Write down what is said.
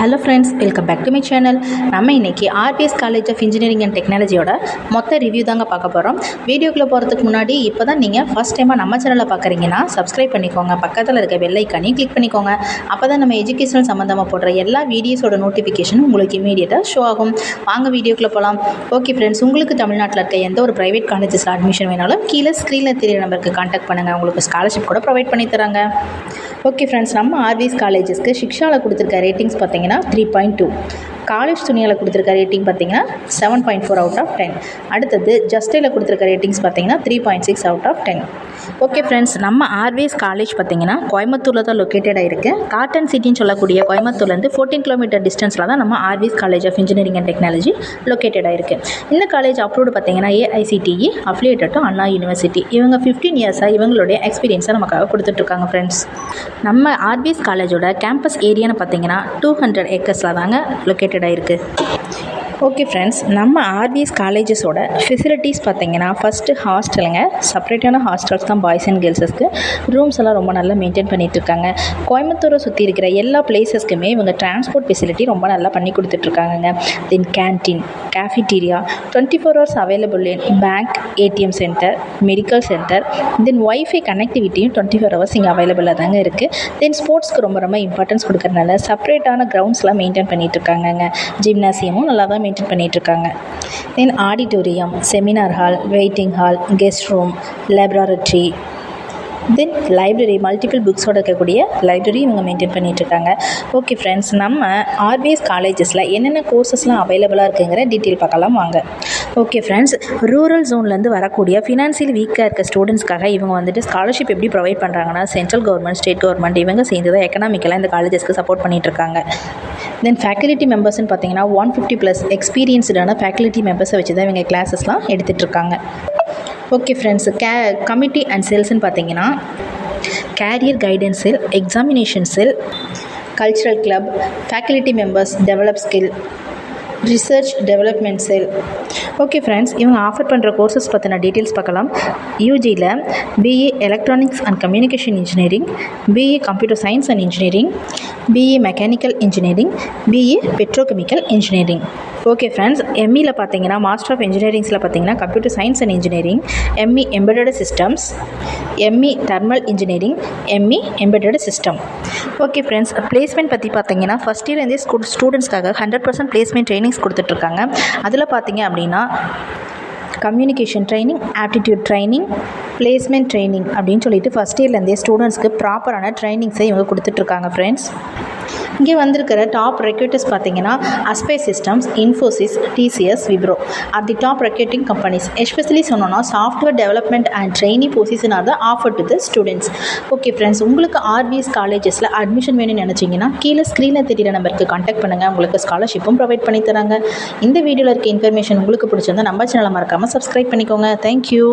Hello friends, welcome back to my channel. நம்ம இன்றைக்கி R P S college of engineering and டெக்னாலஜியோட மொத்த ரிவ்யூ தாங்க பார்க்க போகிறோம். வீடியோக்குள்ளே போகிறதுக்கு முன்னாடி இப்போ தான் நீங்கள் ஃபஸ்ட் டைமாக நம்ம சேனலை பார்க்குறீங்கன்னா சப்ஸ்கிரைப் பண்ணிக்கோங்க. பக்கத்தில் இருக்க பெல் ஐக்கானையும் கிளிக் பண்ணிக்கோங்க. அப்போ தான் நம்ம எஜுகேஷனல் சம்மந்தமாக போடுற எல்லா வீடியோஸோட நோட்டிஃபிகேஷனும் உங்களுக்கு இமீடியட்டாக ஷோ ஆகும். வாங்க வீடியோக்குள்ளே போகலாம். ஓகே ஃப்ரெண்ட்ஸ், உங்களுக்கு தமிழ்நாட்டில் இருக்க எந்த ஒரு ப்ரைவேட் காலேஜஸில் அட்மிஷன் வேணாலும் கீழே ஸ்க்ரீனில் தெரிய நம்பருக்கு கான்டாக்ட் பண்ணுங்கள். உங்களுக்கு ஸ்காலர்ஷிப் கூட ப்ரொவைட் பண்ணி தராங்க. ஓகே ஃப்ரெண்ட்ஸ், நம்ம ஆர்பிஎஸ் காலேஜஸ்க்கு சிக்ஷாவில் கொடுத்துருக்க ரேட்டிங்ஸ் பார்த்தீங்கன்னா 3.2. காலேஜ் துணியில் கொடுத்துருக்க ரேட்டிங் பார்த்தீங்கன்னா 7.4 அவுட் ஆஃப் 10. அடுத்தது ஜஸ்டையில் கொடுத்துருக்க ரேட்டிங்ஸ் பார்த்தீங்கன்னா 3.6 அவுட் ஆஃப் 10. ஓகே ஃப்ரெண்ட்ஸ், நம்ம ஆர்விஎஸ் காலேஜ் பார்த்தீங்கன்னா கோயம்புத்தூரில் தான் லொக்கேட்டடாக இருக்குது. காட்டன் சிட்டின்னு சொல்லக்கூடிய கோயம்புத்தூர்லேருந்து 14 கிலோமீட்டர் டிஸ்டன்ஸில் தான் நம்ம R V S college of engineering and technology லொக்கேட்டடாக இருக்குது. இந்த காலேஜ் அப்ரூவ்டு பார்த்தீங்கன்னா AICTE affiliated to Anna university. இவங்க 15 இயர்ஸாக இவங்களுடைய எக்ஸ்பீரியன்ஸை நமக்காக கொடுத்துட்ருக்காங்க. ஃப்ரெண்ட்ஸ், நம்ம ஆர்விஎஸ் காலேஜோட கேம்பஸ் ஏரியான்னு பார்த்தீங்கன்னா 200 ஏக்கர்ஸில் தாங்க லொக்கேட்டடாக இருக்குது. ஓகே ஃப்ரெண்ட்ஸ், நம்ம ஆர்பிஎஸ் காலேஜஸோட ஃபெசிலிட்டிஸ் பார்த்தீங்கன்னா ஃபஸ்ட்டு ஹாஸ்டலுங்க. செப்பரேட்டான ஹாஸ்டல்ஸ் தான் பாய்ஸ் அண்ட் கேர்ள்ஸஸ்க்கு. ரூம்ஸ் எல்லாம் ரொம்ப நல்லா மெயின்டைன் பண்ணிகிட்ருக்காங்க. கோயம்புத்தூரை சுற்றி இருக்கிற எல்லா பிளேசஸ்க்குமே இவங்க டிரான்ஸ்போர்ட் ஃபெசிலிட்டி ரொம்ப நல்லா பண்ணி கொடுத்துட்ருக்காங்க. Then canteen, cafeteria 24 hours available in bank, ATM centre, medical centre. Then wifi கனெக்டிவிட்டியும் 24 hours இங்கே அவைலபிளாக தாங்க இருக்குது. தென் ஸ்போர்ட்ஸ்க்கு ரொம்ப ரொம்ப இம்பார்ட்டன்ஸ் கொடுக்கறதுனால செப்பரேட்டான கிரவுண்ட்ஸ்லாம் மெயின்டைன் பண்ணிகிட்ருக்காங்க. ஜிம்னாசியமும் நல்லா தான் மெயின்டைன் பண்ணிகிட்ருக்காங்க. Then auditorium, seminar hall, waiting hall, guest room, laboratory, then library, multiple புக்ஸோடு இருக்கக்கூடிய லைப்ரரி இவங்க மெயின்டைன் பண்ணிகிட்ருக்காங்க. ஓகே ஃப்ரெண்ட்ஸ், நம்ம ஆர்பிஎஸ் காலேஜஸில் என்னென்ன கோர்சஸ்லாம் அவைலபிளாக இருக்குங்கிற டீட்டெயில் பார்க்கலாம் வாங்க. ஓகே ஃப்ரெண்ட்ஸ், ரூரல் ஜோன்லேருந்து வரக்கூடிய ஃபினான்சியல் வீக்காக இருக்க ஸ்டூடெண்ட்ஸ்க்காக இவங்க வந்துட்டு ஸ்காலர்ஷிப் எப்படி ப்ரொவைட் பண்ணுறாங்கன்னா சென்ட்ரல் கவர்மெண்ட், ஸ்டேட் கவர்மெண்ட் இவங்க சேர்ந்து தான் எக்கனாமிக்கலாக இந்த காலேஜஸ்க்கு சப்போர்ட் பண்ணிகிட்ருக்காங்க. தென் ஃபேக்கல்ட்டி மெம்பர்ஸ்னு பார்த்தீங்கன்னா 150+ எக்ஸ்பீரியன்ஸ்டான ஃபேக்கல்ட்டி மெம்பர்ஸை வச்சு தான் இவங்க கிளாஸஸ்லாம் எடுத்துகிட்ருக்காங்க. ஓகே ஃப்ரெண்ட்ஸ், கமிட்டி அண்ட் செல்ஸ்ன்னு பார்த்தீங்கன்னா career guidance cell, examination cell, cultural club, faculty members develop skill, research development cell. Okay friends, இவங்க ஆஃபர் பண்ணுற கோர்சஸ் பற்றின டீட்டெயில்ஸ் பார்க்கலாம். யூஜியில் BE electronics and communication engineering, BE computer science and engineering, BE mechanical engineering, BE petrochemical engineering. Okay friends, ME பார்த்தீங்கன்னா master of இன்ஜினியரிங்ஸில் பார்த்தீங்கன்னா computer science and engineering, ME embedded systems, ME thermal engineering, ME embedded system. Okay friends, placement பற்றி பார்த்தீங்கன்னா first இயர்லேருந்தே ஸ்டூடெண்ட்ஸ்க்காக 100% placement trainings கொடுத்துட்ருக்காங்க. அதில் பார்த்தீங்க அப்படின்னா communication training, aptitude training, placement training அப்படின்னு சொல்லிட்டு ஃபஸ்ட் இயர்லேருந்தே ஸ்டூடெண்ட்ஸ்க்கு ப்ராப்பரான ட்ரைனிங்ஸை இவங்க கொடுத்துட்ருக்காங்க. ஃப்ரெண்ட்ஸ், இங்கே வந்திருக்கிற டாப் ரெக்ரூட்டர்ஸ் பார்த்தீங்கன்னா Aspire systems, Infosys, TCS, Wipro are the top recruiting companies. Especially சொன்னோன்னா software development and trainee position are the offer to the students. Okay friends, உங்களுக்கு ஆர்பிஎஸ் காலேஜஸில் அட்மிஷன் வேணும்னு நினச்சிங்கன்னா கீழே ஸ்க்ரீனில் தெரியிற நம்பருக்கு கான்டாக்ட் பண்ணுங்கள். உங்களுக்கு ஸ்காலர்ஷிப்பும் ப்ரொவைட் பண்ணி தராங்க. இந்த வீடியோவில் இருக்க இன்ஃபர்மேஷன் உங்களுக்கு பிடிச்சிருந்தா நம்ம சேனலை மறக்காமல் சப்ஸ்கிரைப் பண்ணிக்கோங்க. தேங்க்யூ.